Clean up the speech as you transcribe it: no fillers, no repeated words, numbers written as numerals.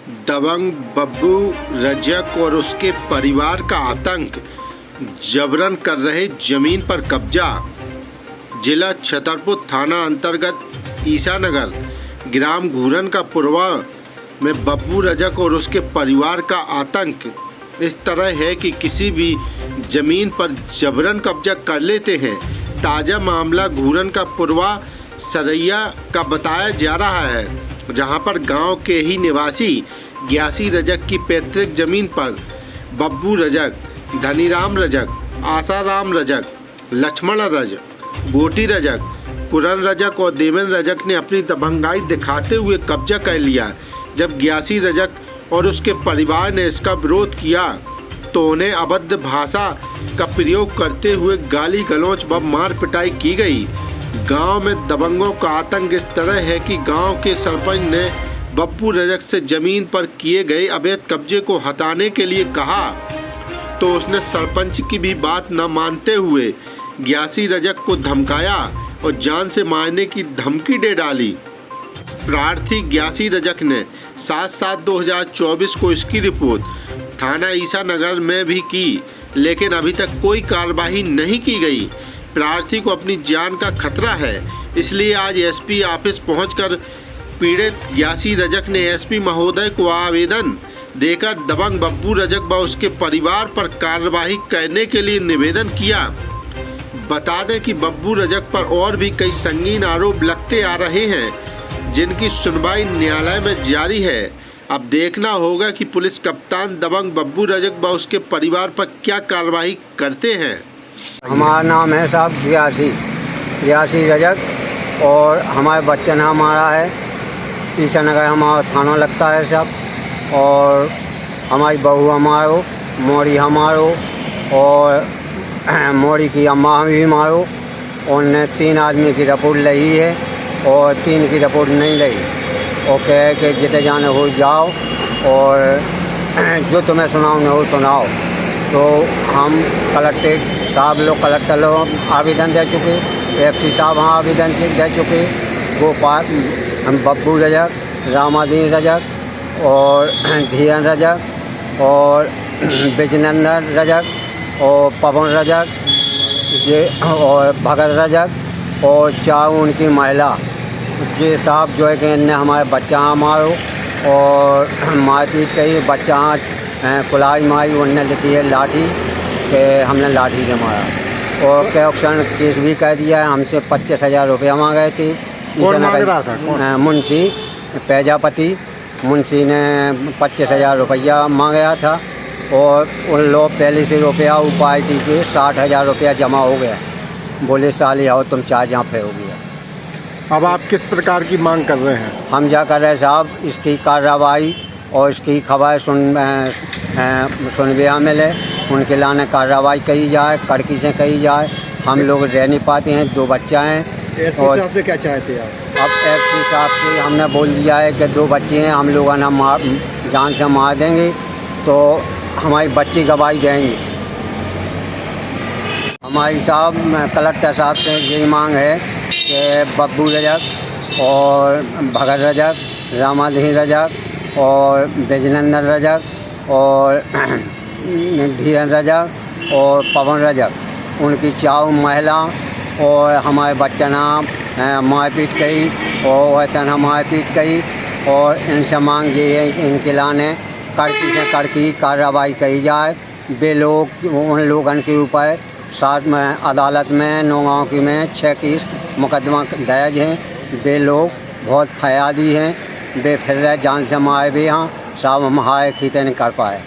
दबंग बब्बू रजक और उसके परिवार का आतंक, जबरन कर रहे जमीन पर कब्जा। जिला छतरपुर थाना अंतर्गत ईसानगर ग्राम घूरन का पुरवा में बब्बू रजक और उसके परिवार का आतंक इस तरह है कि किसी भी जमीन पर जबरन कब्जा कर लेते हैं। ताज़ा मामला घूरन का पुरवा सरैया का बताया जा रहा है, जहां पर गांव के ही निवासी ग्यासी रजक की पैतृक जमीन पर बब्बू रजक, धनीराम रजक, आसाराम रजक, लक्ष्मण रजक, गोटी रजक, पुरन रजक और देवन रजक ने अपनी दबंगाई दिखाते हुए कब्जा कर लिया। जब ग्यासी रजक और उसके परिवार ने इसका विरोध किया तो उन्हें अभद्र भाषा का प्रयोग करते हुए गाली गलौज व मार पिटाई की गई। गांव में दबंगों का आतंक इस तरह है कि गांव के सरपंच ने बब्बू रजक से जमीन पर किए गए अवैध कब्जे को हटाने के लिए कहा तो उसने सरपंच की भी बात न मानते हुए ग्यासी रजक को धमकाया और जान से मारने की धमकी दे डाली। प्रार्थी ग्यासी रजक ने 7/7/2024 को इसकी रिपोर्ट थाना ईसानगर में भी की, लेकिन अभी तक कोई कार्रवाई नहीं की गई। प्रार्थी को अपनी जान का खतरा है, इसलिए आज एसपी ऑफिस पहुंचकर पीड़ित ग्यासी रजक ने एसपी महोदय को आवेदन देकर दबंग बब्बू रजक व उसके परिवार पर कार्रवाई करने के लिए निवेदन किया। बता दें कि बब्बू रजक पर और भी कई संगीन आरोप लगते आ रहे हैं, जिनकी सुनवाई न्यायालय में जारी है। अब देखना होगा कि पुलिस कप्तान दबंग बब्बू रजक व उसके परिवार पर क्या कार्रवाई करते हैं। हमारा नाम है साहब ग्यासी रजक और हमारे बच्चा नाम हमारा है ईसानगर, हमारा थाना लगता है साहब। और हमारी बहू हमारो, मोरी हमारो और मोरी की अम्मा भी मारो। उनने 3 आदमी की रिपोर्ट ली है और 3 की रिपोर्ट नहीं ली और कहे कि जितने जाने हो जाओ और जो तुम्हें सुनाओ न हो सुनाओ। तो हम कलेक्ट्रेट साहब लोग, कलेक्टर लोग आवेदन दे चुके, एफसी साहब वहाँ आवेदन दे चुके। गोपाल हम बब्बू रजक, रामादीन रजक और धीरन रजक और बिजनंदन रजक और पवन रजक ये और भगत रजक और 4 उनकी महिला ये साहब जो है कि इनने हमारे बच्चा मारो और मारपीट कही। बच्चा कुलाई मारी, उनने लिखी है लाठी कि हमने लाठी से मारा और कैक्शन केस भी कह दिया है। हमसे 25,000 रुपया मांगे थे। कौन मांग रहा था? मुंशी प्रजापति मुंशी ने 25,000 रुपया मांगा था और उन लोग पहले से रुपया पार्टी के 60,000 रुपया जमा हो गया। बोले साली आओ तुम चार जहाँ पे हो गया। अब आप किस प्रकार की मांग कर रहे हैं? हम जा कर रहे साहब इसकी कार्रवाई और इसकी खबर सुनविया मिले, उनके लाने कार्रवाई की जाए, कड़की से की जाए। हम लोग रह नहीं पाते हैं, 2 बच्चा हैं। एसपी साहब से क्या चाहते हैं आप? अब एसपी साहब से हमने बोल दिया है कि 2 बच्चे हैं, हम लोग ना जान से मार देंगे तो हमारी बच्ची गवाही देंगे। हमारी साहब कलेक्टर साहब से यही मांग है कि बब्बू रजक और भगत रजक, रामाधीन रजक और बिजनंदन रजक और धीरन रजक और पवन रजक उनकी 4 महिला और हमारे बच्चा नाम मारपीट कही और वतन मारपीट कही और इनसे मांग ये है इनके लाने कड़की से कड़की कार्रवाई की जाए। वे लोग उन लोगों के ऊपर साथ में अदालत में नौगांव की में 6 केस मुकदमा दर्ज हैं। वे लोग बहुत फयादी हैं, वे फिर जान से मारे भी हैं साहब, हम हाय खीते नहीं कर पाए।